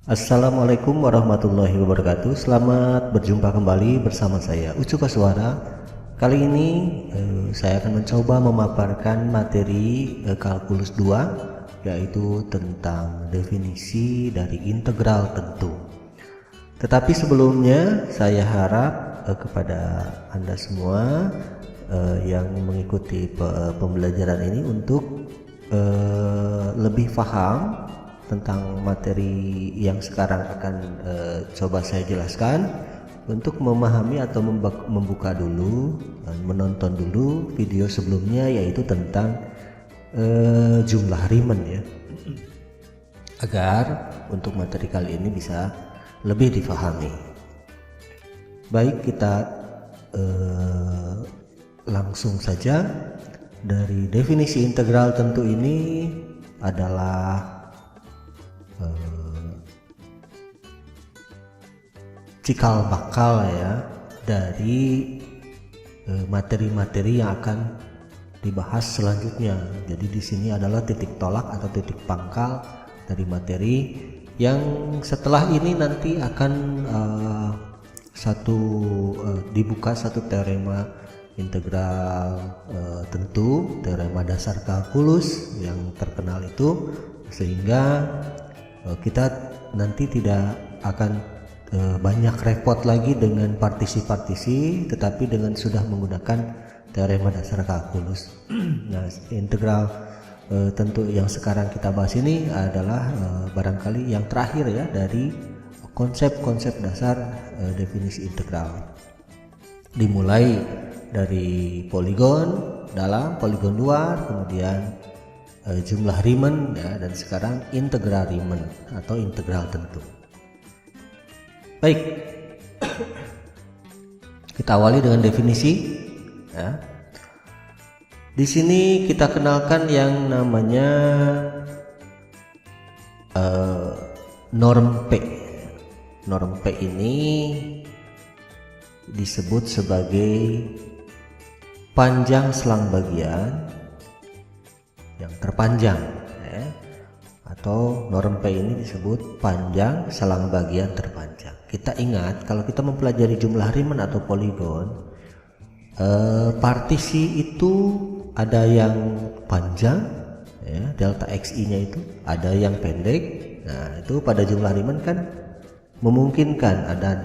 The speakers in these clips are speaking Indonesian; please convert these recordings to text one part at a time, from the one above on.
Assalamualaikum warahmatullahi wabarakatuh. Selamat berjumpa kembali bersama saya Ucu Kasuara. Kali ini saya akan mencoba memaparkan materi kalkulus 2, yaitu tentang definisi dari integral tentu. Tetapi sebelumnya saya harap kepada Anda semua yang mengikuti pembelajaran ini untuk lebih paham tentang materi yang sekarang akan coba saya jelaskan, untuk memahami atau membuka dulu dan menonton dulu video sebelumnya, yaitu tentang jumlah Riemann ya, agar untuk materi kali ini bisa lebih difahami. Baik, kita langsung saja. Dari definisi integral tentu ini adalah cikal bakal ya dari materi-materi yang akan dibahas selanjutnya. Jadi di sini adalah titik tolak atau titik pangkal dari materi yang setelah ini nanti akan dibuka satu teorema integral tentu, teorema dasar kalkulus yang terkenal itu, sehingga kita nanti tidak akan banyak repot lagi dengan partisi-partisi, tetapi dengan sudah menggunakan teorema dasar kalkulus. Nah, integral tentu yang sekarang kita bahas ini adalah barangkali yang terakhir ya dari konsep-konsep dasar definisi integral. Dimulai dari poligon dalam, poligon luar, kemudian jumlah Riemann ya, dan sekarang integral Riemann atau integral tentu. Baik, kita awali dengan definisi ya. Di sini kita kenalkan yang namanya norm P. Norm P ini disebut sebagai panjang selang bagian yang terpanjang ya. Atau norm P ini disebut panjang selang bagian terpanjang. Kita ingat kalau kita mempelajari jumlah Riemann atau poligon, partisi itu ada yang panjang ya, delta xi nya itu, ada yang pendek. Nah, itu pada jumlah Riemann kan memungkinkan ada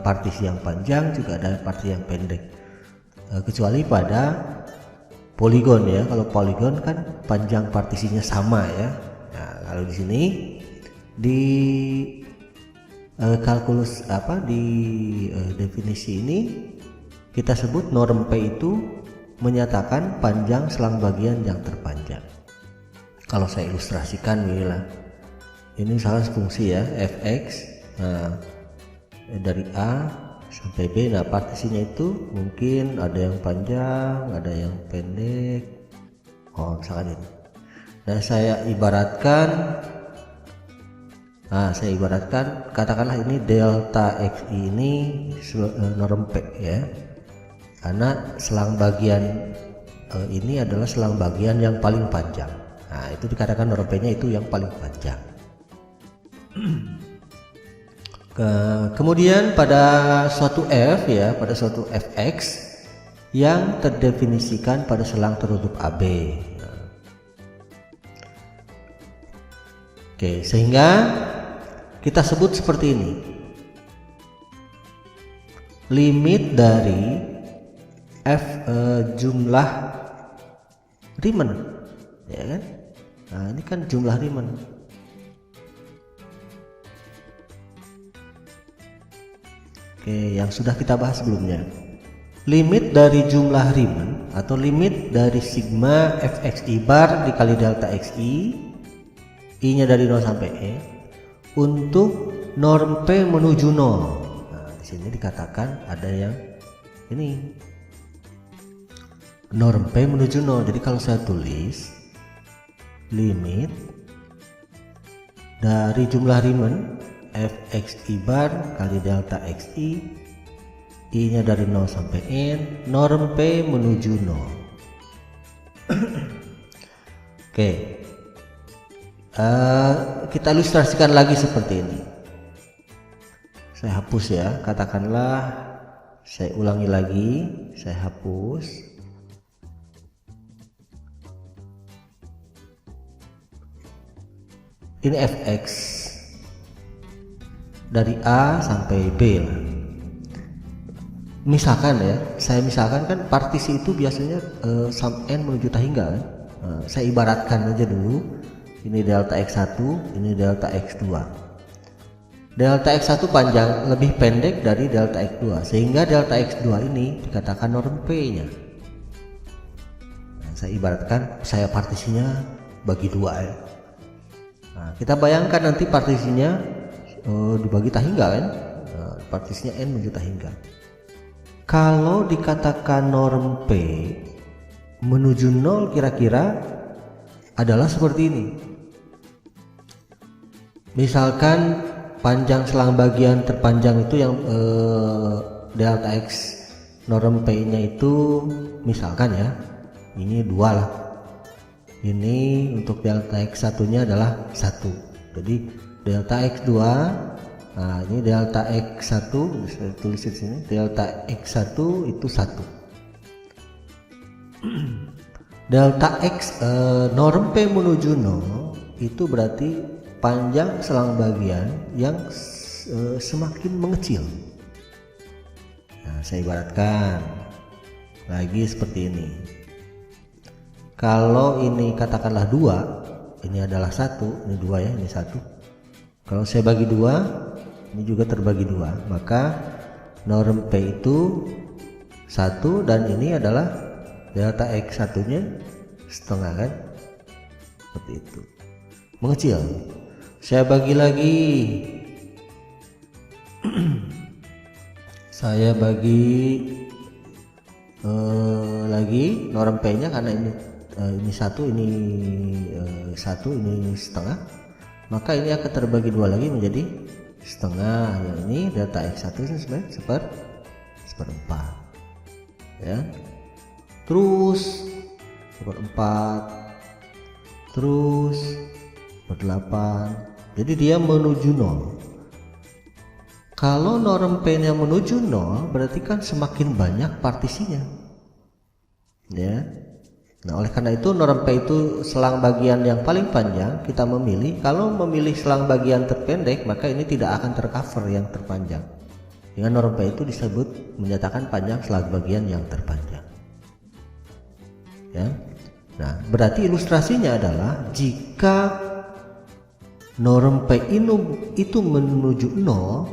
partisi yang panjang, juga ada partisi yang pendek, kecuali pada poligon ya. Kalau poligon kan panjang partisinya sama ya. Nah, kalau di sini di kalkulus definisi ini kita sebut norm P itu menyatakan panjang selang bagian yang terpanjang. Kalau saya ilustrasikan inilah, ini misalnya fungsi ya fx. Nah, dari A sampai B, nah partisinya itu mungkin ada yang panjang, ada yang pendek. Misalkan ini. Nah, saya ibaratkan katakanlah ini delta xi ini norm P ya, karena selang bagian ini adalah selang bagian yang paling panjang. Nah, itu dikatakan norm P nya itu yang paling panjang. Kemudian pada suatu f ya, pada suatu fx yang terdefinisikan pada selang tertutup AB. Oke, sehingga kita sebut seperti ini. Limit dari jumlah Riemann ya kan? Nah, ini kan jumlah Riemann. Oke, yang sudah kita bahas sebelumnya. Limit dari jumlah Riemann atau limit dari sigma fxi bar dikali delta xi, i nya dari 0 sampai e, untuk norm P menuju 0. Nah, di sini dikatakan ada yang ini norm P menuju 0. Jadi kalau saya tulis limit dari jumlah Riemann fxi bar kali delta xi, i nya dari 0 sampai n, norm P menuju 0. Oke, kita ilustrasikan lagi seperti ini. Saya hapus ya, katakanlah saya ulangi lagi, saya hapus. Ini fx dari A sampai B lah. Misalkan ya, saya misalkan kan partisi itu biasanya sum n menuju hingga kan. Saya ibaratkan aja dulu, ini delta x1, ini delta x2. Delta x1 panjang lebih pendek dari delta x2, sehingga delta x2 ini dikatakan norm p-nya. Nah, saya ibaratkan, saya partisinya bagi dua ya. Nah, kita bayangkan nanti partisinya dibagi hingga kan, partisinya n menuju hingga. Kalau dikatakan norm P menuju 0 kira-kira adalah seperti ini. Misalkan panjang selang bagian terpanjang itu yang delta x norm P nya itu misalkan ya, ini 2 lah. Ini untuk delta x satunya adalah 1. Jadi delta x2, nah ini delta x1, saya tulis di sini, delta x1 itu 1. Delta x norm P menuju 0 itu berarti panjang selang bagian yang semakin mengecil. Nah, saya ibaratkan lagi seperti ini. Kalau ini katakanlah 2, ini adalah 1, ini 2 ya, ini 1. Kalau saya bagi 2, ini juga terbagi 2, maka norm P itu 1 dan ini adalah delta x satunya setengah kan, seperti itu, mengecil. Saya bagi lagi, saya bagi lagi norm P nya karena ini 1, ini 1, ini setengah, maka ini akan terbagi 2 lagi menjadi setengah. Yang ini delta x1 ini sebenarnya seperempat ya, terus seperempat, terus berdelapan. Jadi dia menuju 0. Kalau norm P nya menuju 0 berarti kan semakin banyak partisinya ya. Nah, oleh karena itu norm P itu selang bagian yang paling panjang kita memilih. Kalau memilih selang bagian terpendek maka ini tidak akan tercover yang terpanjang. Dengan norm P itu disebut menyatakan panjang selang bagian yang terpanjang. Ya. Nah, berarti ilustrasinya adalah jika norm P itu menuju 0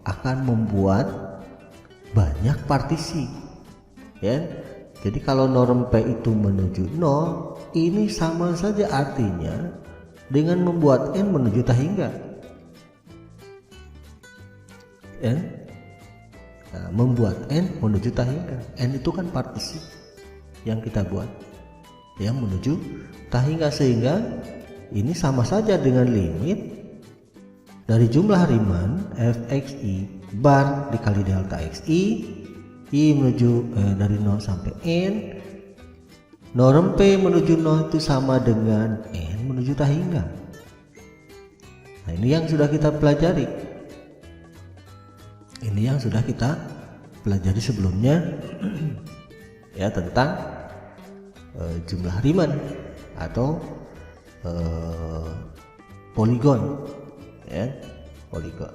akan membuat banyak partisi. Ya. Jadi kalau norm P itu menuju 0, ini sama saja artinya dengan membuat n menuju hingga. Ya. Nah, membuat n menuju hingga. N itu kan partisi yang kita buat yang menuju hingga, sehingga ini sama saja dengan limit dari jumlah Riemann fxi bar dikali delta xi i menuju dari 0 sampai n, norm P menuju 0 itu sama dengan n menuju hingga. Nah, ini yang sudah kita pelajari. Ini yang sudah kita pelajari sebelumnya ya, tentang jumlah Riemann atau poligon ya, poligon.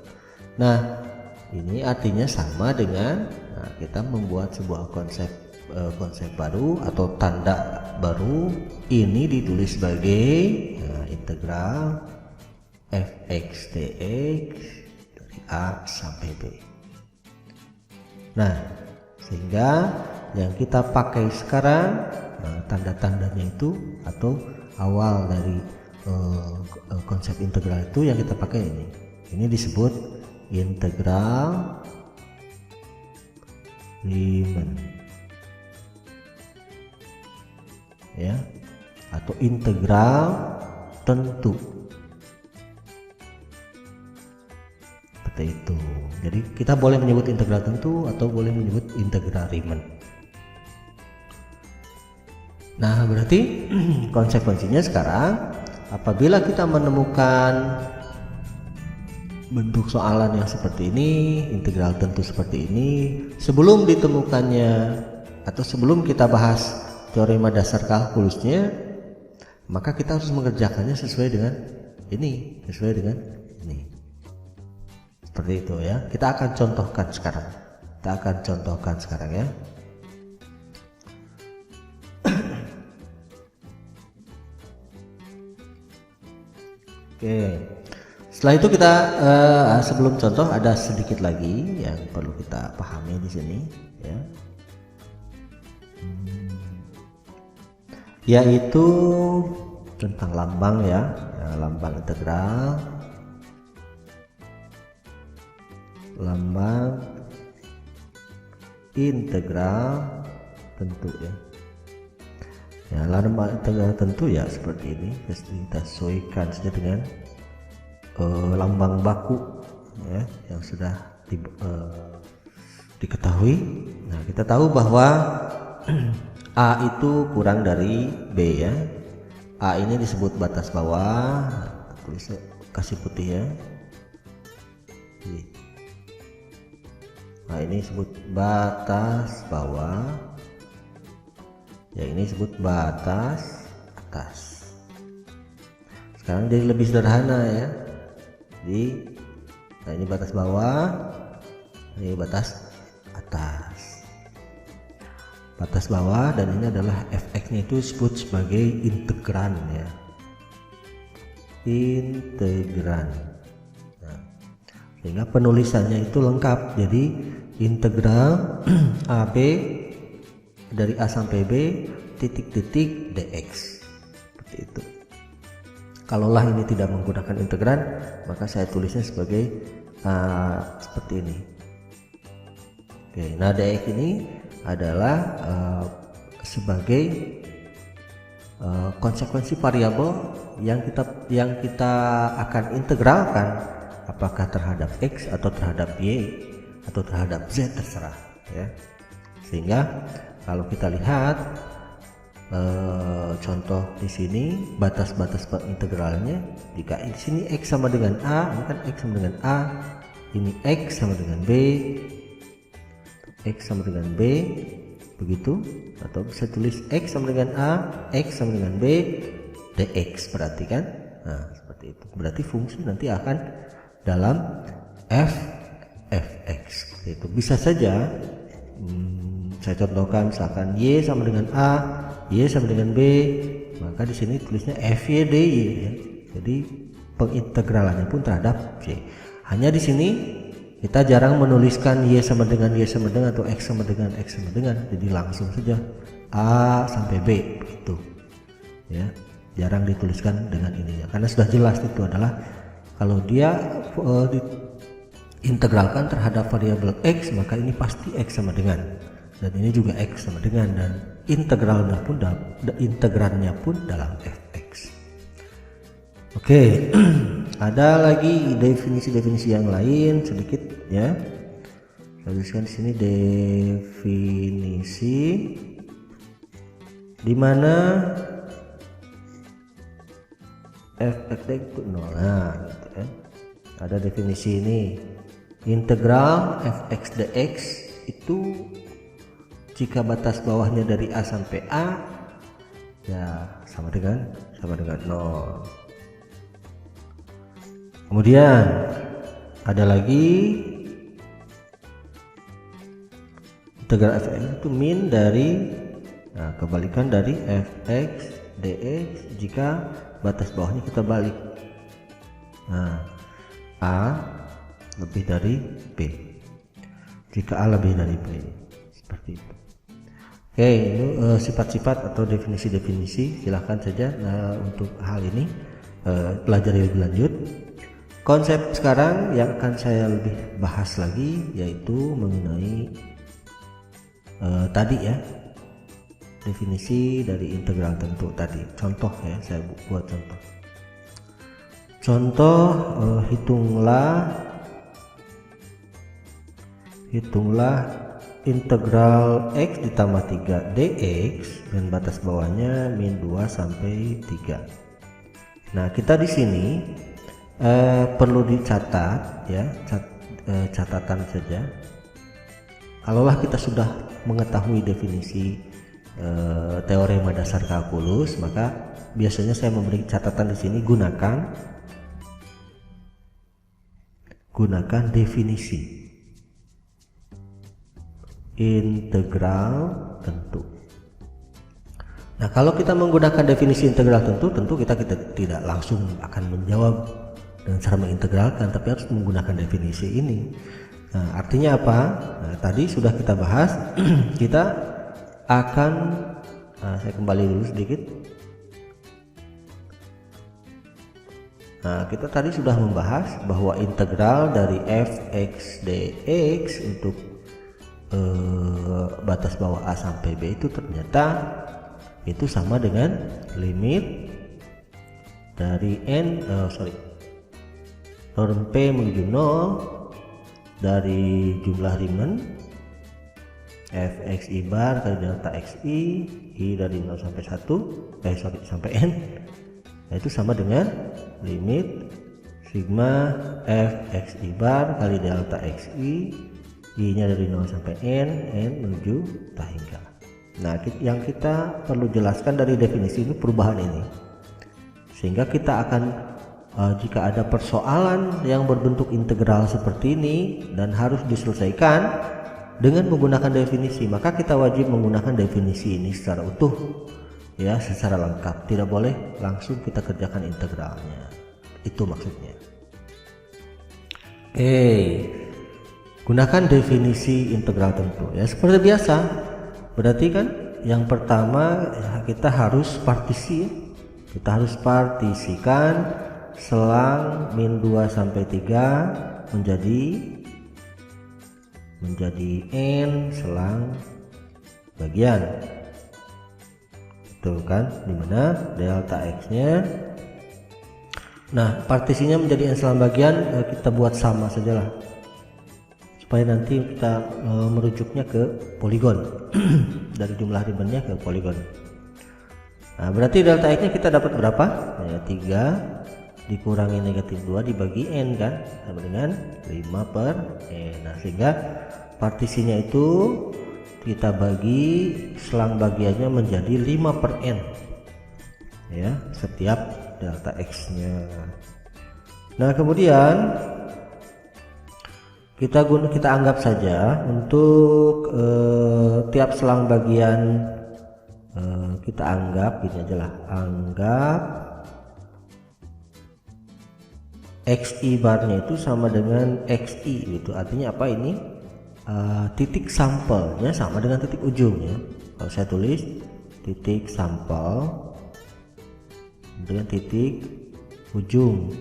Nah, ini artinya sama dengan kita membuat sebuah konsep baru atau tanda baru. Ini ditulis sebagai integral fx dx dari A sampai B. Nah, sehingga yang kita pakai sekarang tanda-tandanya itu atau awal dari konsep integral itu yang kita pakai ini. Ini disebut integral Riemann ya, atau integral tentu. Seperti itu. Jadi kita boleh menyebut integral tentu atau boleh menyebut integral Riemann. Nah, berarti konsekuensinya sekarang apabila kita menemukan bentuk soalan yang seperti ini, integral tentu seperti ini, sebelum ditemukannya atau sebelum kita bahas teorema dasar kalkulusnya, maka kita harus mengerjakannya sesuai dengan ini, seperti itu ya. Kita akan contohkan sekarang ya. Oke, setelah itu kita sebelum contoh ada sedikit lagi yang perlu kita pahami di sini ya, yaitu tentang lambang ya, lambang integral, tentu ya. Lambang integral tentu ya seperti ini, kita sesuaikan saja dengan lambang baku ya, yang sudah diketahui. Nah, kita tahu bahwa A itu kurang dari B ya. A ini disebut batas bawah, tulis kasih putih ya. Nah, ini disebut batas bawah, yang ini disebut batas atas. Sekarang jadi lebih sederhana ya. Nah, ini batas bawah, ini batas atas. Batas bawah dan ini adalah fx-nya itu disebut sebagai integran ya. Nah, sehingga penulisannya itu lengkap. Jadi integral AB dari A sampai B titik-titik dx, seperti itu. Kalaulah ini tidak menggunakan integran, maka saya tulisnya sebagai seperti ini. Oke, nah dx ini adalah sebagai konsekuensi variabel yang kita akan integralkan, apakah terhadap x atau terhadap y atau terhadap z, terserah ya. Sehingga kalau kita lihat contoh di sini, batas-batas integralnya, jika di sini x sama dengan a, ini kan x sama dengan a, ini x sama dengan b, x sama dengan b, begitu. Atau bisa tulis x sama dengan a, x sama dengan b, dx, berarti kan. Nah, seperti itu. Berarti fungsi nanti akan dalam fx. Itu bisa saja saya contohkan, misalkan y sama dengan a, y sama dengan b, maka di sini tulisnya fy dy ya. Jadi pengintegralannya pun terhadap y. Hanya di sini kita jarang menuliskan y sama dengan atau x sama dengan, jadi langsung saja a sampai b begitu ya. Jarang dituliskan dengan ininya karena sudah jelas itu adalah kalau dia diintegralkan terhadap variabel x, maka ini pasti x sama dengan, dan ini juga x sama dengan, dan integralnya pun dalam fx. Oke, ada lagi definisi-definisi yang lain sedikit ya. Saya tuliskan di sini definisi di mana fx itu 0. Nah, gitu ya. Ada definisi ini, integral fx dx itu jika batas bawahnya dari a sampai a ya sama dengan 0. Kemudian ada lagi integral fx itu min dari, nah kebalikan dari fx dx jika batas bawahnya kita balik. Nah, a lebih dari b jika a lebih dari b, seperti itu. Oke, itu sifat-sifat atau definisi-definisi, silahkan saja untuk hal ini pelajari lebih lanjut. Konsep sekarang yang akan saya lebih bahas lagi yaitu mengenai tadi ya, definisi dari integral tentu tadi. Contoh ya, saya buat contoh. Hitunglah integral x ditambah 3 dx dan batas bawahnya min 2 sampai 3. Nah, kita di sini perlu dicatat ya, catatan saja. Kalaulah kita sudah mengetahui definisi teorema dasar kalkulus, maka biasanya saya memberi catatan di sini, gunakan definisi integral tentu. Nah, kalau kita menggunakan definisi integral tentu kita tidak langsung akan menjawab dengan cara mengintegralkan, tapi harus menggunakan definisi ini. Nah, artinya apa? Nah, tadi sudah kita bahas. Kita akan saya kembali dulu sedikit. Nah, kita tadi sudah membahas bahwa integral dari f(x) dx untuk batas bawah a sampai b itu ternyata itu sama dengan limit dari norm p menuju 0 dari jumlah Riemann fx i bar kali delta xi dari 0 sampai 1 sampai n, itu sama dengan limit sigma fx i bar kali delta xi i-nya dari 0 sampai n menuju hingga. Nah, yang kita perlu jelaskan dari definisi ini perubahan ini, sehingga kita akan jika ada persoalan yang berbentuk integral seperti ini dan harus diselesaikan dengan menggunakan definisi, maka kita wajib menggunakan definisi ini secara utuh ya, secara lengkap. Tidak boleh langsung kita kerjakan integralnya, itu maksudnya. Gunakan definisi integral tentu ya, seperti biasa. Berarti kan yang pertama kita harus partisikan selang min 2 sampai 3 menjadi n selang bagian. Itu kan dimana delta x-nya. Nah, partisinya menjadi n selang bagian kita buat sama sajalah, supaya nanti kita merujuknya ke poligon dari jumlah Riemann-nya ke poligon. Nah, berarti delta x nya kita dapat berapa ya, 3 dikurangi negatif 2 dibagi n kan, sama dengan 5 per n. Nah, sehingga partisinya itu kita bagi selang bagiannya menjadi 5 per n ya, setiap delta x nya. Nah, kemudian kita anggap saja untuk tiap selang bagian kita anggap ini aja lah, anggap xi barnya itu sama dengan xi gitu. Artinya apa ini? Titik sampelnya sama dengan titik ujungnya. Kalau saya tulis titik sampel dengan titik ujung.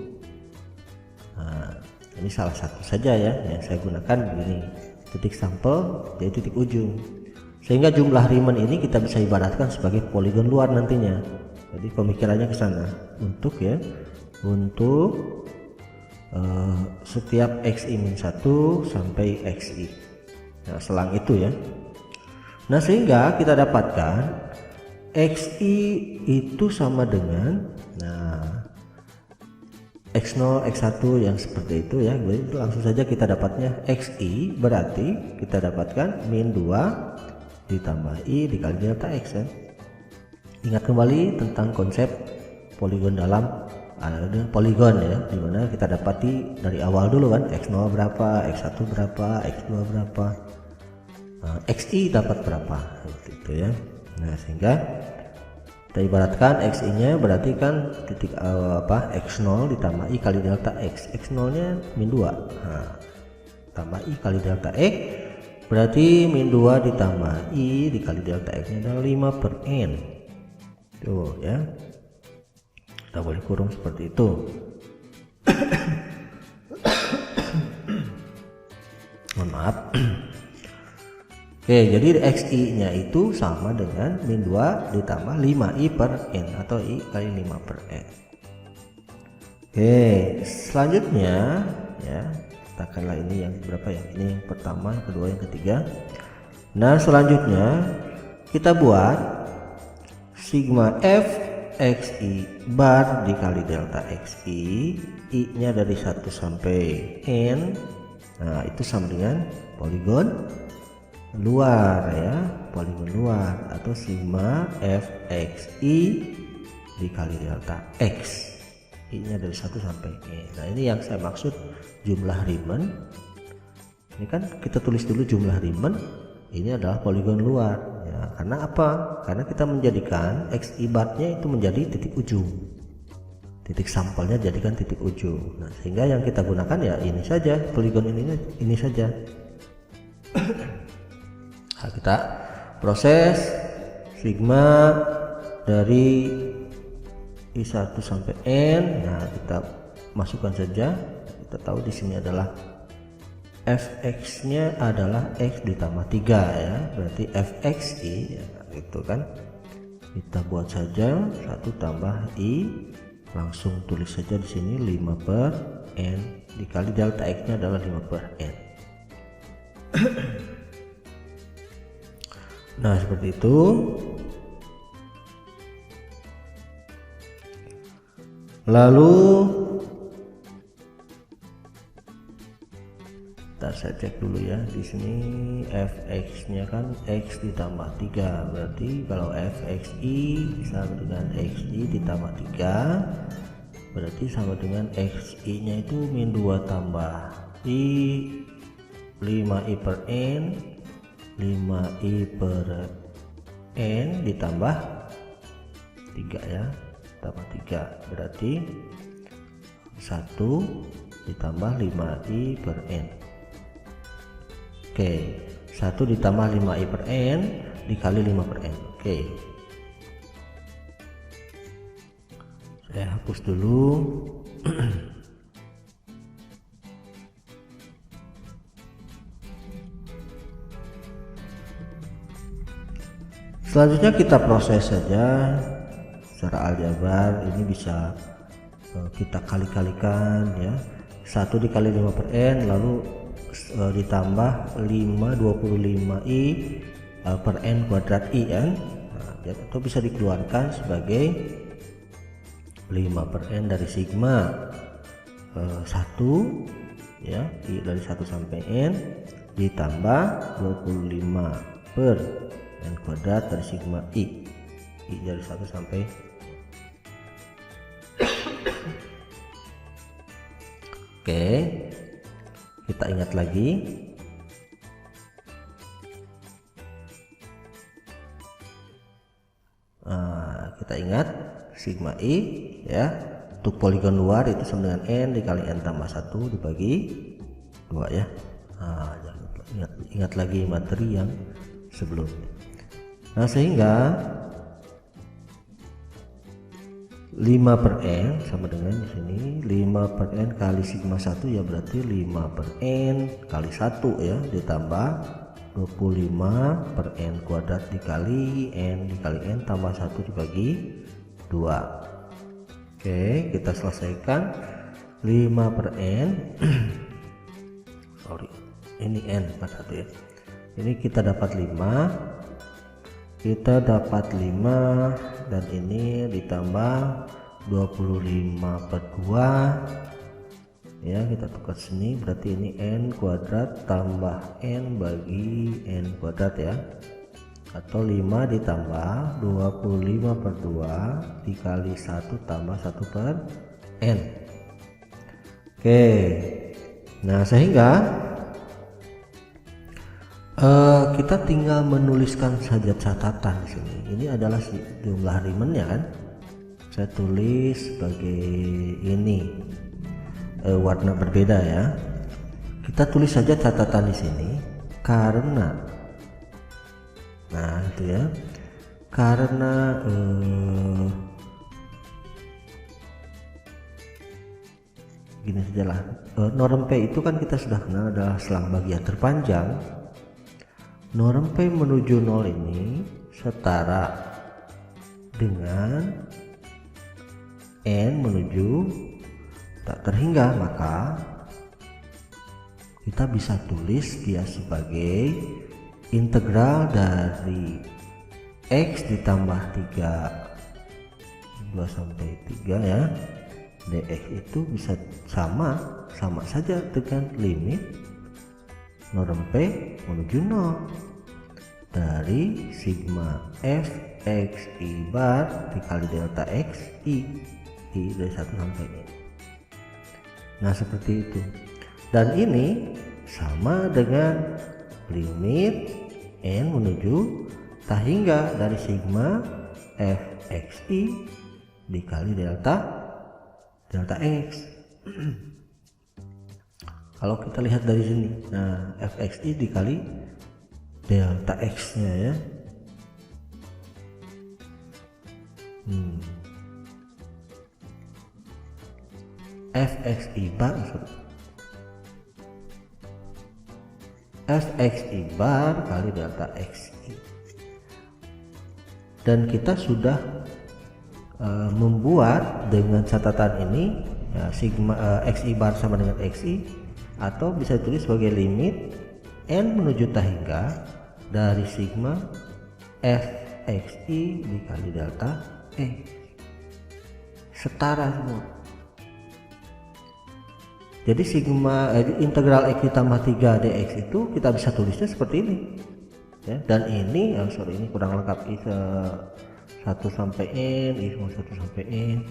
Nah, ini salah satu saja ya yang saya gunakan begini, titik sampel dari titik ujung, sehingga jumlah Riemann ini kita bisa ibaratkan sebagai poligon luar nantinya. Jadi pemikirannya ke sana untuk setiap xi-1 sampai xi, nah selang itu ya. Nah, sehingga kita dapatkan xi itu sama dengan x0 x1 yang seperti itu ya. Itu langsung saja kita dapatnya xi berarti kita dapatkan min 2 ditambah i dikali delta x ya. Ingat kembali tentang konsep poligon dalam poligon ya, dimana kita dapati dari awal dulu kan, x0 berapa, x1 berapa, x2 berapa, xi dapat berapa gitu ya. Nah, sehingga kita ibaratkan xi nya berarti kan titik x0 ditambah i kali delta x, x0 nya min 2, nah, tambah i kali delta x berarti min 2 ditambah i dikali delta x nya adalah 5 per n tuh ya. Kita boleh kurung seperti itu. Mohon maaf. Oke, jadi xi nya itu sama dengan min 2 ditambah 5i per n atau i kali 5 per n. Oke, selanjutnya ya, katakanlah ini yang berapa ya, ini yang pertama, yang kedua, yang ketiga. Nah, selanjutnya kita buat sigma f fxi bar dikali delta xi, i nya dari 1 sampai n. Nah itu sama dengan poligon luar ya, poligon luar, atau sigma fxi dikali delta x, i nya dari 1 sampai n. Nah ini yang saya maksud jumlah Riemann. Ini kan kita tulis dulu jumlah Riemann, ini adalah poligon luar ya. Karena apa? Karena kita menjadikan xi bar nya itu menjadi titik ujung, titik sampelnya jadikan titik ujung. Nah sehingga yang kita gunakan ya ini saja, poligon ini saja. Nah, kita proses sigma dari i1 sampai n. Nah kita masukkan saja, kita tahu di sini adalah fx nya adalah x ditambah 3 ya, berarti fxi ya, gitu kan. Kita buat saja 1 tambah i, langsung tulis saja di sini 5 per n dikali delta x nya adalah 5 per n. Nah seperti itu. Lalu saya cek dulu ya, di sini fx nya kan x ditambah 3, berarti kalau fxi sama dengan xi ditambah 3 berarti sama dengan xi nya itu min 2 tambah i 5i per n, 5i per n ditambah 3 ya, tambah 3 berarti 1 ditambah 5i per n. Oke, 1 ditambah 5i per n dikali 5 per n. Oke, saya hapus dulu. Selanjutnya kita proses saja secara aljabar. Ini bisa kita kali-kalikan ya, 1 dikali 5 per n lalu ditambah 25i per n kuadrat i kan. Nah, itu bisa dikeluarkan sebagai 5 per n dari sigma 1 ya, i dari 1 sampai n ditambah 25 per n kuadrat dari sigma i dari 1 sampai Oke, kita ingat lagi. Nah, kita ingat sigma i ya, untuk poligon luar itu sama dengan n dikali n tambah 1 dibagi 2 ya. Nah, ingat lagi materi yang sebelumnya. Nah sehingga 5 per n sama dengan di sini 5 per n kali sigma 1 ya, berarti 5 per n kali 1 ya, ditambah 25 per n kuadrat dikali n tambah 1 dibagi 2. Oke, kita selesaikan 5 per n sorry, ini n 41 ya, ini kita dapat 5, kita dapat 5 dan ini ditambah 25 per 2 ya, kita tukar sini berarti ini n kuadrat tambah n bagi n kuadrat ya, atau 5 ditambah 25 per 2 dikali 1 tambah 1 per n. Oke, nah sehingga kita tinggal menuliskan saja catatan di sini. Ini adalah jumlah Riemann-nya kan. Saya tulis sebagai ini warna berbeda ya. Kita tulis saja catatan di sini karena, nah itu ya, karena gini sajalah, norm P itu kan kita sudah kenal adalah selang bagian terpanjang. Norm P menuju 0 ini setara dengan n menuju tak terhingga, maka kita bisa tulis dia sebagai integral dari x ditambah 3 2 sampai 3 ya. Dx itu bisa sama saja dengan limit norm P menuju 0 dari sigma f x i bar dikali delta x i dari 1 sampai i. Nah seperti itu, dan ini sama dengan limit n menuju tak hingga dari sigma f x i dikali delta x. Kalau kita lihat dari sini, nah fxi dikali delta x nya ya. fxi bar kali delta xi, dan kita sudah membuat dengan catatan ini ya, sigma xi bar sama dengan xi, atau bisa ditulis sebagai limit n menuju tak hingga dari sigma fxi dikali delta x, setara semua. Jadi sigma integral x ditambah 3 dx itu kita bisa tulisnya seperti ini ya. Dan ini ini kurang lengkap, i 1 sampai n, i 1 sampai n.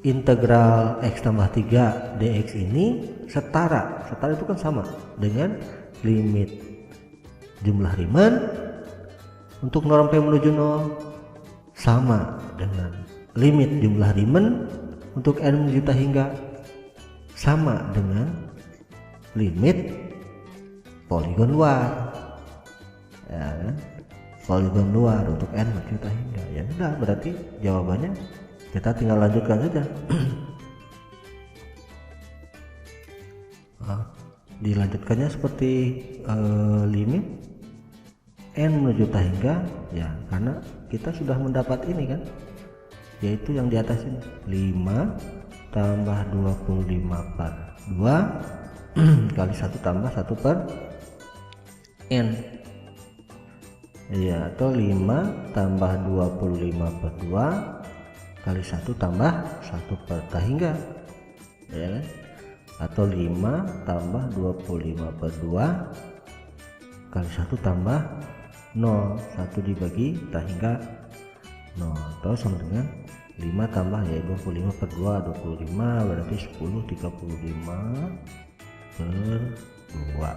Integral x tambah 3 dx ini setara itu kan sama dengan limit jumlah Riemann untuk norm P menuju 0 sama dengan limit jumlah Riemann untuk n menuju tak hingga sama dengan limit poligon luar ya kan? Poligon luar untuk n menuju tak hingga. Ya udah, berarti jawabannya kita tinggal lanjutkan saja. Dilanjutkannya seperti limit n menuju tak hingga ya, karena kita sudah mendapat ini kan, yaitu yang di atas ini 5 tambah 25 per 2 kali 1 tambah 1 per n ya, atau 5 tambah 25 per 2 kali 1 tambah 1 per tak hingga ya kan? Atau 5 tambah 25 per 2 kali 1 tambah 0, 1 dibagi tak hingga 0, atau sama dengan 5 tambah ya 25 per 2 25, berarti 10 35 per 2.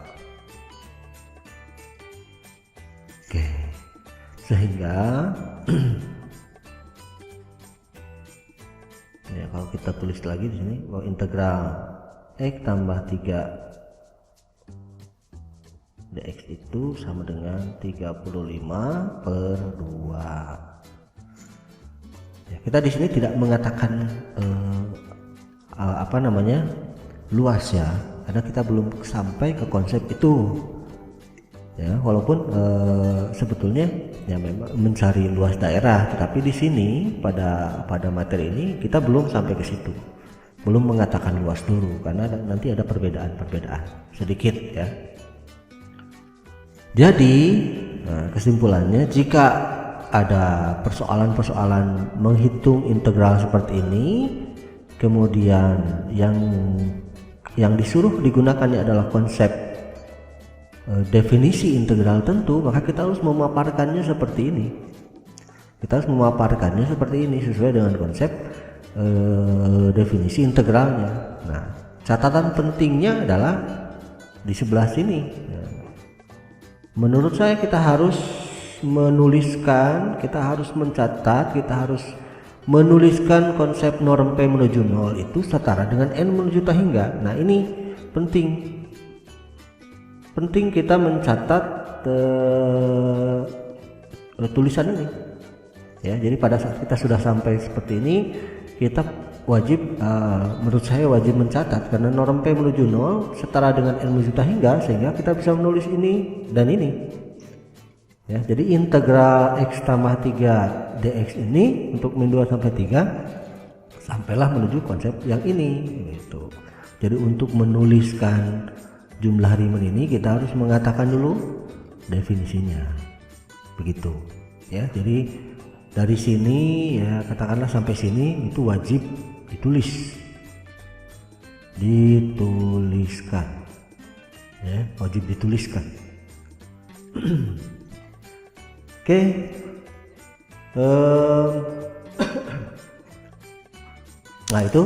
Oke, sehingga ya kalau kita tulis lagi di sini bahwa integral x tambah 3 dx itu sama dengan 35 per 2. Ya, kita di sini tidak mengatakan luas ya, karena kita belum sampai ke konsep itu ya, walaupun sebetulnya ya memang mencari luas daerah, tetapi di sini pada materi ini kita belum sampai ke situ, belum mengatakan luas dulu, karena nanti ada perbedaan sedikit ya. Jadi kesimpulannya, jika ada persoalan-persoalan menghitung integral seperti ini, kemudian yang disuruh digunakannya adalah konsep definisi integral tentu, maka kita harus memaparkannya seperti ini. Kita harus memaparkannya seperti ini sesuai dengan konsep definisi integralnya. Nah, catatan pentingnya adalah di sebelah sini. Menurut saya kita harus menuliskan, kita harus mencatat, kita harus menuliskan konsep norm P menuju 0 itu setara dengan n menuju tak hingga. Nah, ini penting kita mencatat tulisan ini ya. Jadi pada saat kita sudah sampai seperti ini, kita wajib menurut saya wajib mencatat, karena norm P menuju 0 setara dengan n menuju tak hingga, sehingga kita bisa menulis ini dan ini ya. Jadi integral x tambah 3 dx ini untuk min 2 sampai 3 sampailah menuju konsep yang ini gitu. Jadi untuk menuliskan jumlah Riemann ini kita harus mengatakan dulu definisinya begitu ya. Jadi Dari sini ya katakanlah sampai sini itu wajib dituliskan ya, wajib dituliskan. Oke. Nah itu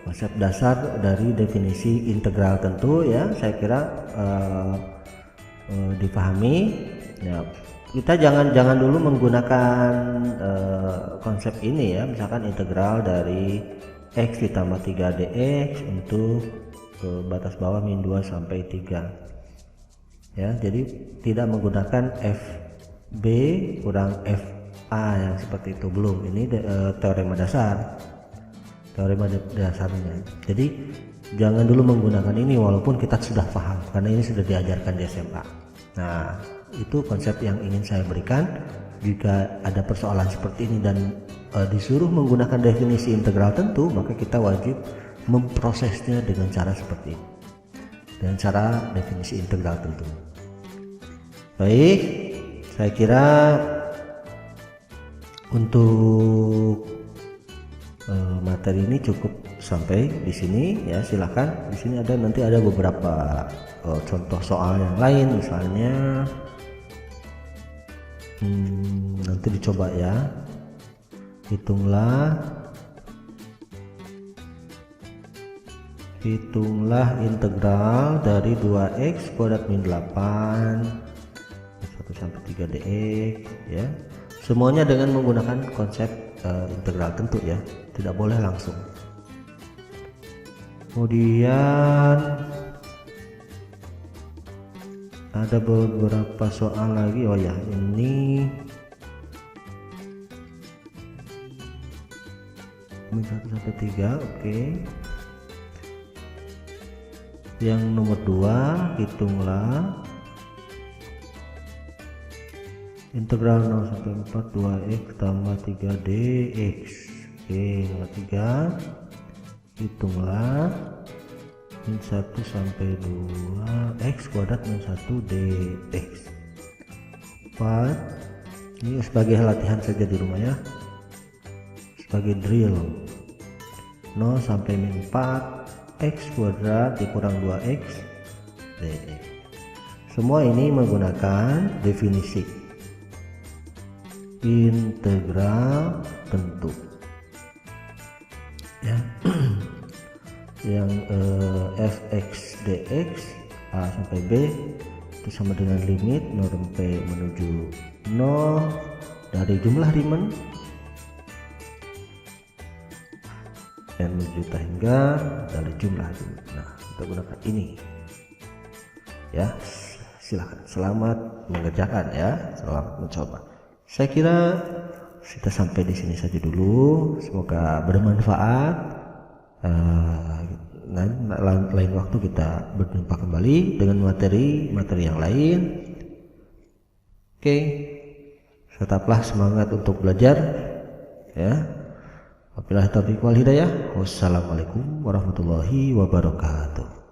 konsep dasar dari definisi integral tentu ya, saya kira dipahami ya. Kita jangan dulu menggunakan konsep ini ya, misalkan integral dari x ditambah 3 dx untuk batas bawah min 2 sampai 3 ya. Jadi tidak menggunakan fb kurang fa yang seperti itu, belum. Ini teorema dasarnya. Jadi jangan dulu menggunakan ini walaupun kita sudah paham, karena ini sudah diajarkan di SMA. Nah itu konsep yang ingin saya berikan. Jika ada persoalan seperti ini dan disuruh menggunakan definisi integral tentu, maka kita wajib memprosesnya dengan cara seperti ini, dengan cara definisi integral tentu. Baik, saya kira untuk materi ini cukup sampai di sini ya. Silakan, di sini nanti ada beberapa contoh soal yang lain, misalnya nanti dicoba ya. Hitunglah integral dari 2x kuadrat min 8 1 sampai 3 dx ya. Semuanya dengan menggunakan konsep integral tentu ya, tidak boleh langsung. Kemudian ada beberapa soal lagi. Oh ya, ini min 1 sampai 3. Oke. Yang nomor 2, hitunglah integral 0 sampai 4 2x tambah 3 dx. Oke, nomor 3, hitunglah min 1 sampai 2 x kuadrat min 1 dx. 4, ini sebagai latihan saja di rumah ya, sebagai drill. 0 sampai min 4 x kuadrat dikurang 2x dx. Semua ini menggunakan definisi integral tentu ya. Yang fx dx a sampai b itu sama dengan limit norm p menuju 0 dari jumlah Riemann n menuju hingga dari jumlah Riemann. Nah, kita gunakan ini ya. Silakan, selamat mengerjakan ya, selamat mencoba. Saya kira kita sampai di sini saja dulu. Semoga bermanfaat. Lain waktu kita berjumpa kembali dengan materi yang lain. Oke, tetaplah semangat untuk belajar ya. Wabillahi taufiq wal hidayah. Wassalamualaikum warahmatullahi wabarakatuh.